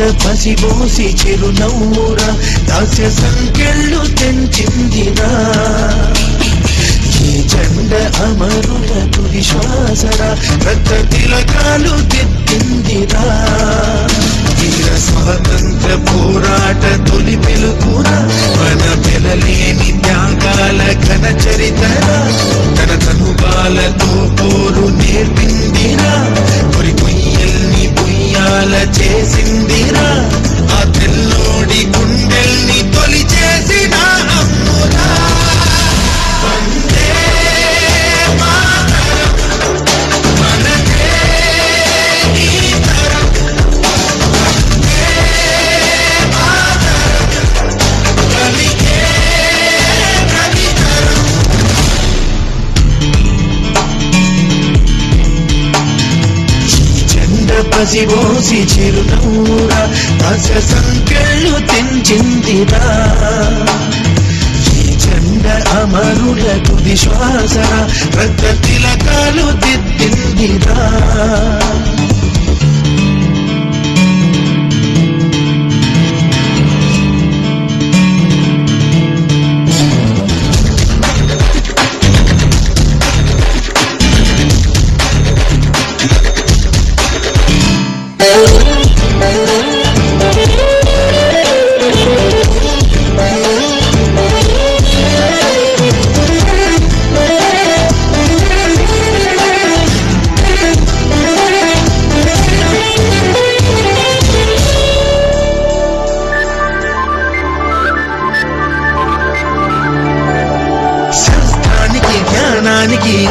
చెండ పసిబోసి చిరునవ్వురా దాస్య సంకెళ్ళు తెంచిందిరా ఈ చెండ అమరుల తుది శ్వాసరా రక్త తిలకాలు దిద్దిందిరా వీర స్వాతంత్ర పోరాట తొలి పిలుపురా మన పెలలేని త్యాగాల ఘన చరితరా తన తనుబాలతో పోరు నేర్పిందిరా కొరి కొయ్యల్ని పొయ్యాల చేసిందిరా ఆ తెల్లోడి గుండెల్ని తొలి చేసిన అమ్మురా పసిబోసి చిరునవ్వురా దాస్య సంకెళ్ళు తెంచిందిరా ఈ చెండ అమరుల తుది శ్వాసరా రక్త తిలకాలు దిద్దిందిరా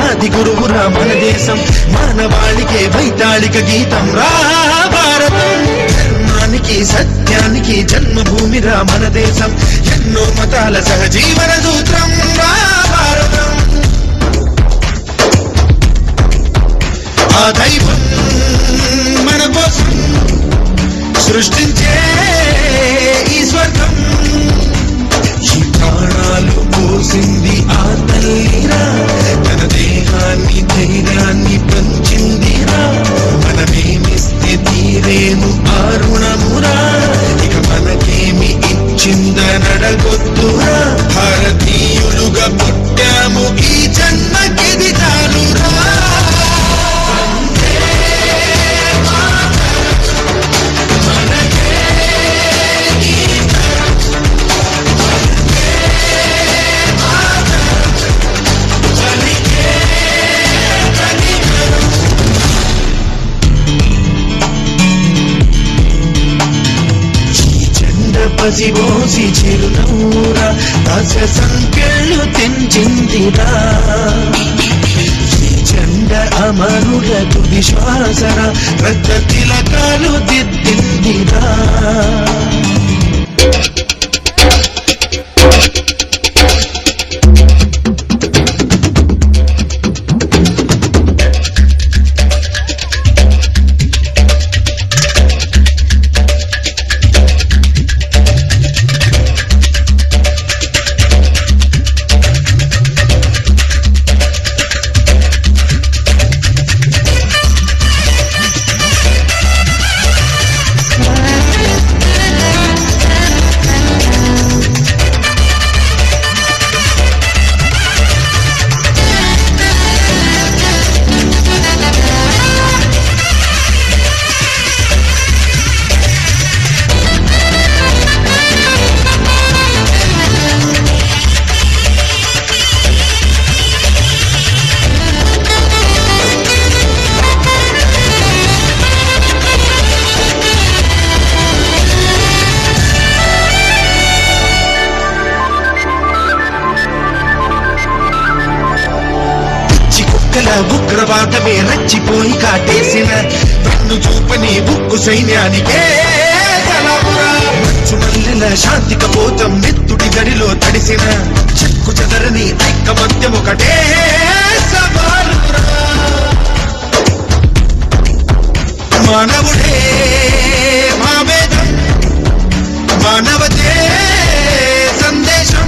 ఆది గురువురా మన దేశం మానవాళికే వైతాళిక గీతం రా భారతం ధర్మానికి సత్యానికి జన్మభూమిరా మన దేశం ఎన్నో మతాల సహజీవన సూత్రం రా భారతం ఆ దైవం మన కోసం సృష్టించే ఈ స్వర్గం ఈ ప్రాణాలు పోసింది ఆ తల్లిరా తన దేహాన్ని ధైర్యాన్ని పంచిందిరా మనమేమిస్తే తీరేను ఆ రుణమురా ఇక మనకేమి ఇచ్చిందనడగొద్దురా భారతీయులుగా పుట్టాము ఈ జన్మకిది చాలురా పసిబోసి చిరునవ్వురా దాస్య సంకెళ్ళు తెంచిందిరా ఈ చెండ అమరుల తుది శ్వాసరా రక్త తిలకాలు దిద్దిందిరా ఉగ్రవాదమే రచ్చిపోయి కాటేసిన వెన్ను చూపని ఉక్కు సైన్యానికే మల్లెల శాంతి కపోతం నెత్తుడి గడిలో తడిసిన చెక్కు చెదరని ఐకమత్యం ఒకటే సవాలురా మానవుడే మావేదం మానవతే సందేశం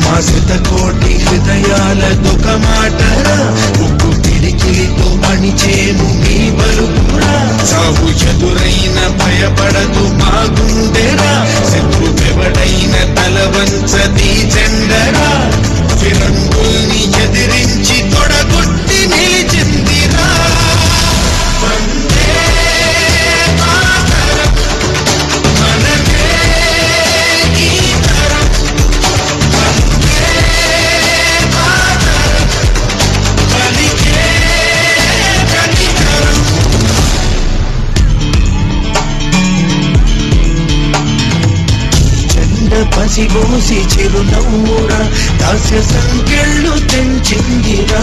మా శతకోటి హృదయాల దుఃఖ మాటరా ఉక్కు పిడికిలితో అణిచేను మీ బలుపురా సాగు చదురైన భయపడదు మా గుండెరా, శత్రువెవడైన తల వంచది జెండరా, ఫిరంగుల్ని ఎదిరించి తొడగొట్టి నిలిచిందిరా. వందే మాతరం మనదే ఈ తరం, వందే మాతరం పలికే కనికరం. పసిబోసి చిరునవ్వురా దాస్య సంకెళ్ళు తెంచిందిరా,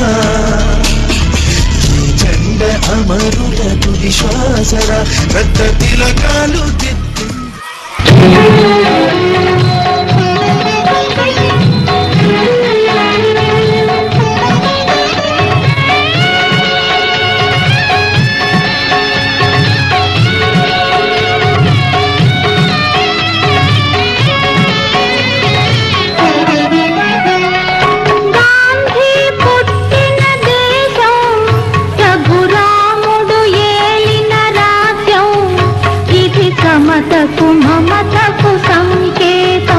ఈ జెండ అమరుల తుది శ్వాసరా రక్త తిలకాలు దిద్దింది. మమతకు సంకేతం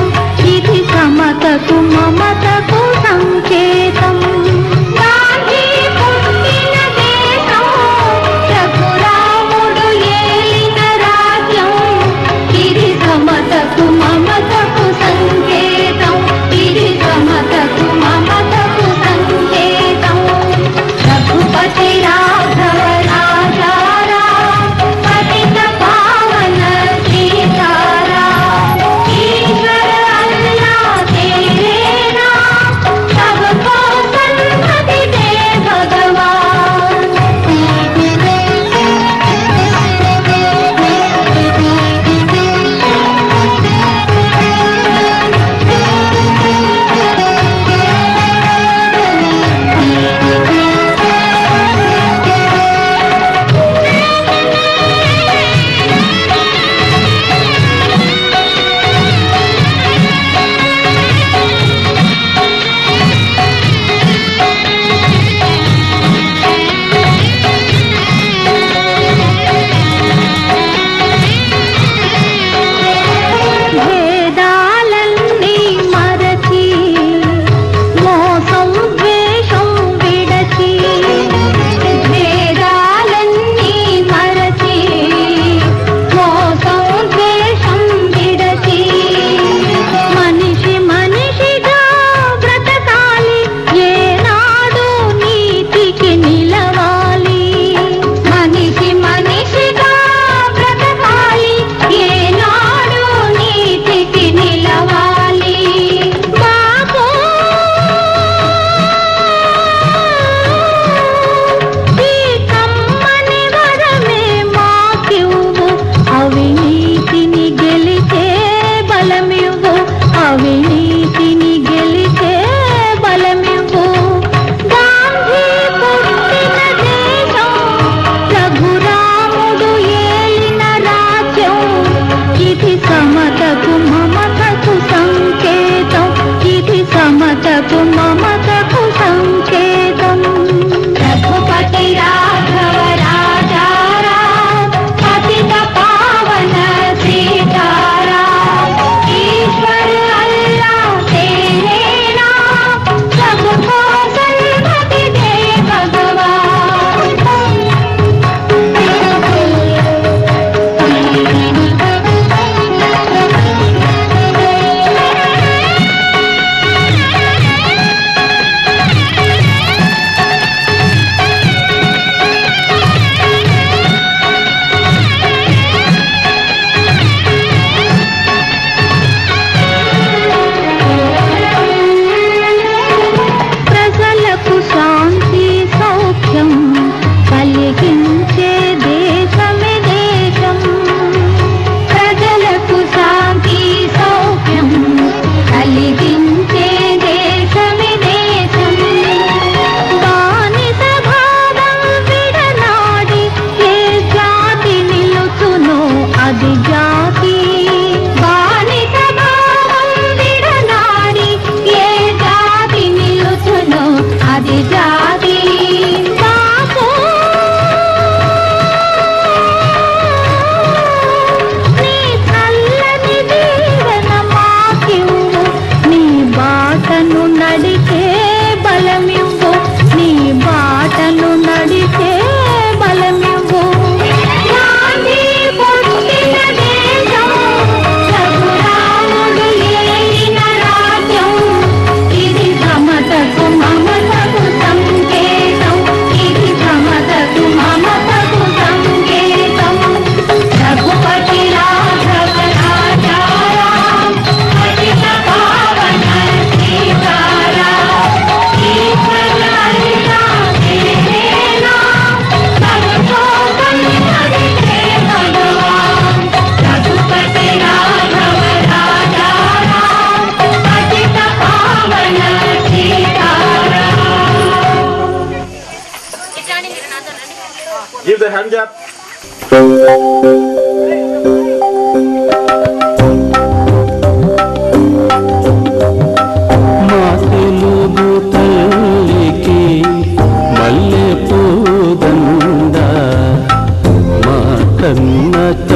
Give the hand clap.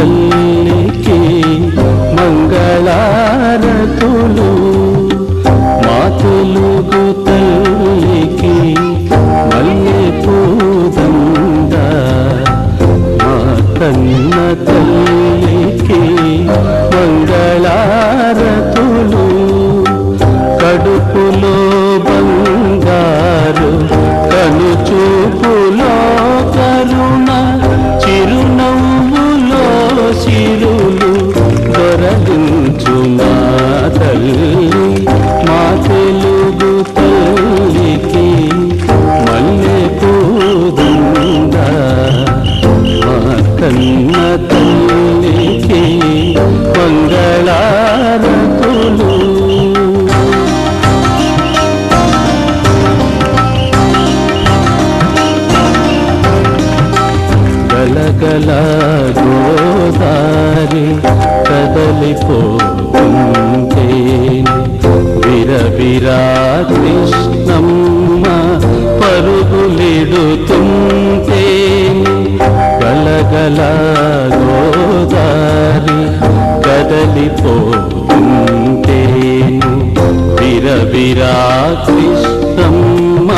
తల్లికి మంగళారతులు మా తెలుగు తల్లికి మల్లె పూదండ మా కన్న తల్లికి మంగళారతులు కడుపులో బంగారు కనుచూపులో కరుణ చిరునవ్వులో సిరులు దొరలించు మా తల్లి మా తెలుగు తల్లికి మల్లె పూదండ మా కన్న తల్లికి మంగళారతులు గలగల గోదారి కదలిపోతుంటే విరవిరా కృష్ణమ్మ పరుగులిడుతుంటే గలగల గోదారి కదలిపోతుంటే విరవిరా కృష్ణమ్మ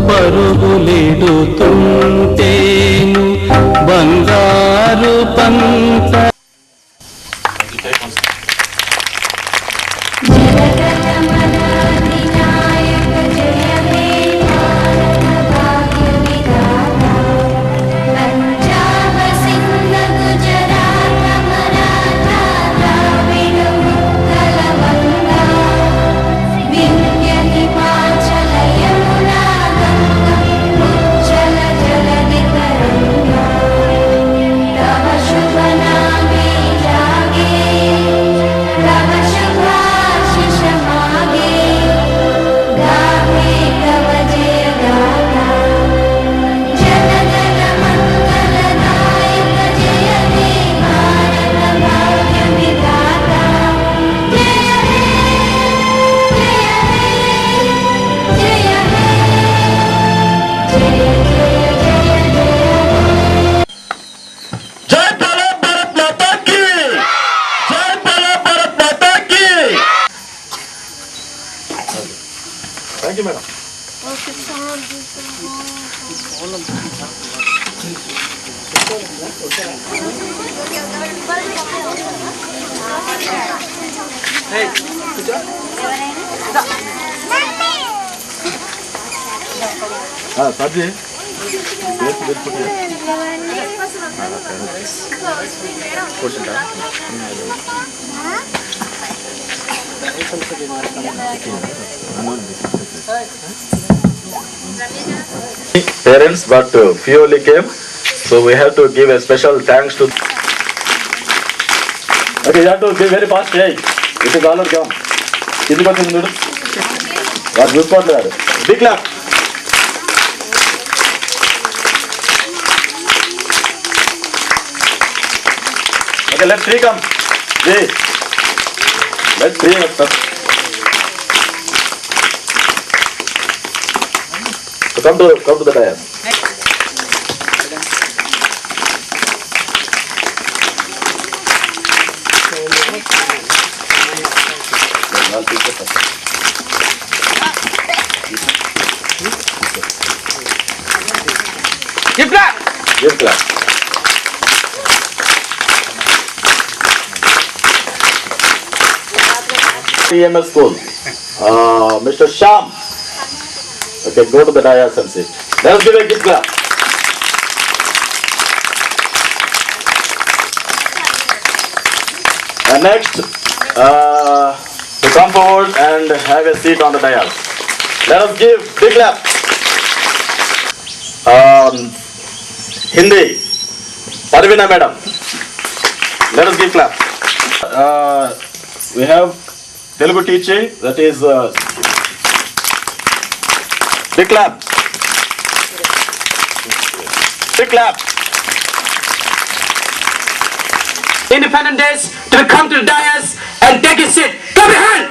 పరుగులిడుతుంటే బంగారు పంత Thank you, madam. Hey, good job. Sabji. Parents, but few only came, so we have to give a special thanks to. Okay, you have to be very fast. Hey, this is all our job. Kindi pathi mundu. What good for that? Big clap. Okay, let's three come. Hey, let's three up. So come to the dais. Give clap. Give clap. TMS school. Mr. Sham. Okay, go to the dais and sit. Let us give a big clap. And next, to come forward and have a seat on the dais. Let us give big clap. Hindi, Parvina madam. Let us give clap. We have Telugu teaching, that is big clap. Big clap. Independent Days to come to the dais and take a seat. Clap your hand.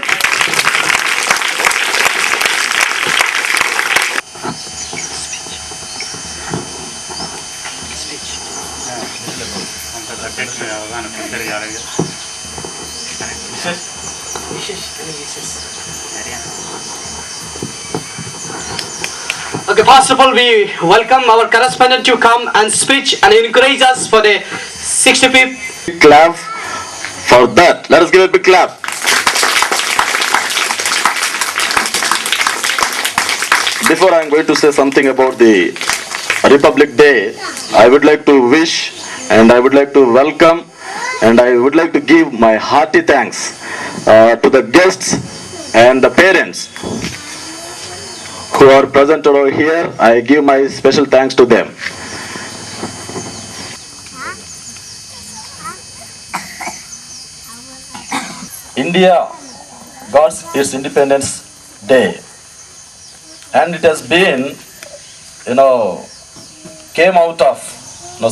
Okay, first of all, we welcome our correspondent to come and speak and encourage us for the 65th. Big clap for that. Let us give a big clap. Before I am going to say something about the Republic Day, I would like to wish and I would like to welcome and I would like to give my hearty thanks to the guests and the parents who are present over here. I give my special thanks to them. India got its Independence Day, and it has been, came out of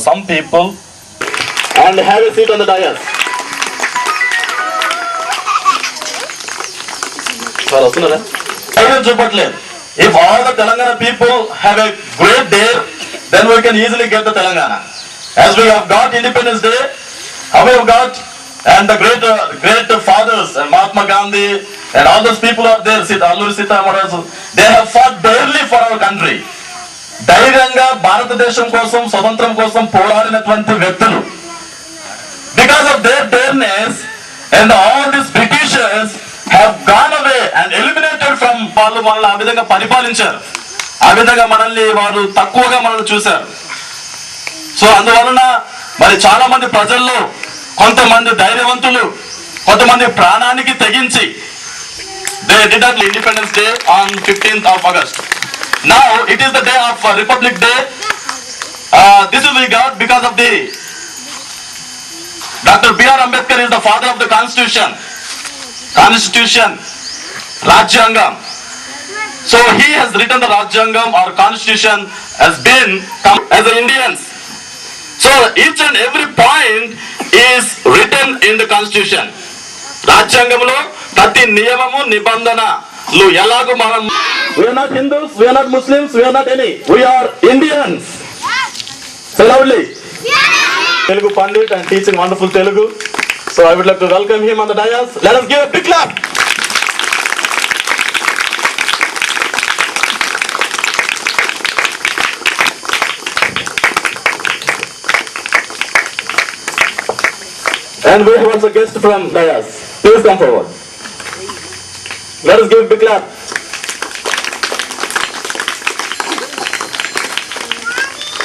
some people. And have a seat on the dais. If all the Telangana people have a great day, then we can easily get the Telangana. As we have got Independence Day, how we have got, and the great fathers, and Mahatma Gandhi, and all those people are there, Alluri Sita Ramasu, they have fought daily for our country. ధైర్యంగా భారతదేశం కోసం స్వతంత్రం కోసం పోరాడినటువంటి వ్యక్తులు. Because of their dareness and all these Britishers have gone away and eliminated from వాళ్ళు మనల్ని ఆ విధంగా పరిపాలించారు. ఆ విధంగా మనల్ని వారు తక్కువగా మనల్ని చూశారు. సో అందువలన మరి చాలా మంది ప్రజల్లో కొంతమంది ధైర్యవంతులు కొంతమంది ప్రాణానికి తెగించి they did that Independence Day on 15th of August. Now it is the day of Republic Day. This is we got because of the Dr. B.R. Ambedkar is the father of the Constitution, Rajyangam. So he has written the Rajyangam or Constitution has been as the Indians. So each and every point is written in the Constitution. Rajyangamlo prati niyamamu nibandhanalu elago manam. We are not Hindus, we are not Muslims, we are not any. We are Indians. Say loudly. Telugu Pandit and teaching wonderful Telugu. So I would like to welcome him on the dais. Let us give a big clap. And we have also guest from dais. Please come forward. Let us give a big clap.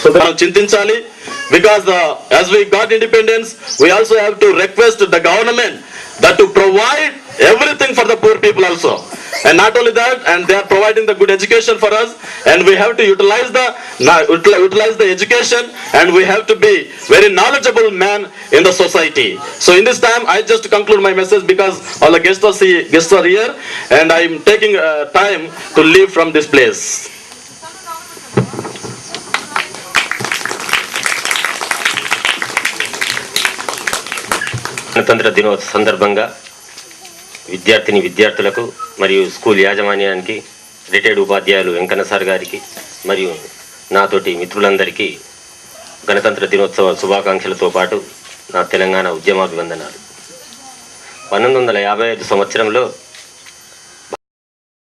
So Chintinchali, because as we got independence, we also have to request the government that to provide everything for the poor people also. And not only that, and they are providing the good education for us, and we have to utilize the education, and we have to be very knowledgeable man in the society. So in this time, I just conclude my message because all the guests are here, and I am taking time to leave from this place. గణతంత్ర దినోత్సవ సందర్భంగా విద్యార్థులకు మరియు school యాజమాన్యానికి retired ఉపాధ్యాయులు Venkanna sir గారికి మరియు నాతోటి మిత్రులందరికీ గణతంత్ర దినోత్సవ శుభాకాంక్షలతో పాటు నా తెలంగాణ ఉద్యమాభివందనాలు. 1955 సంవత్సరంలో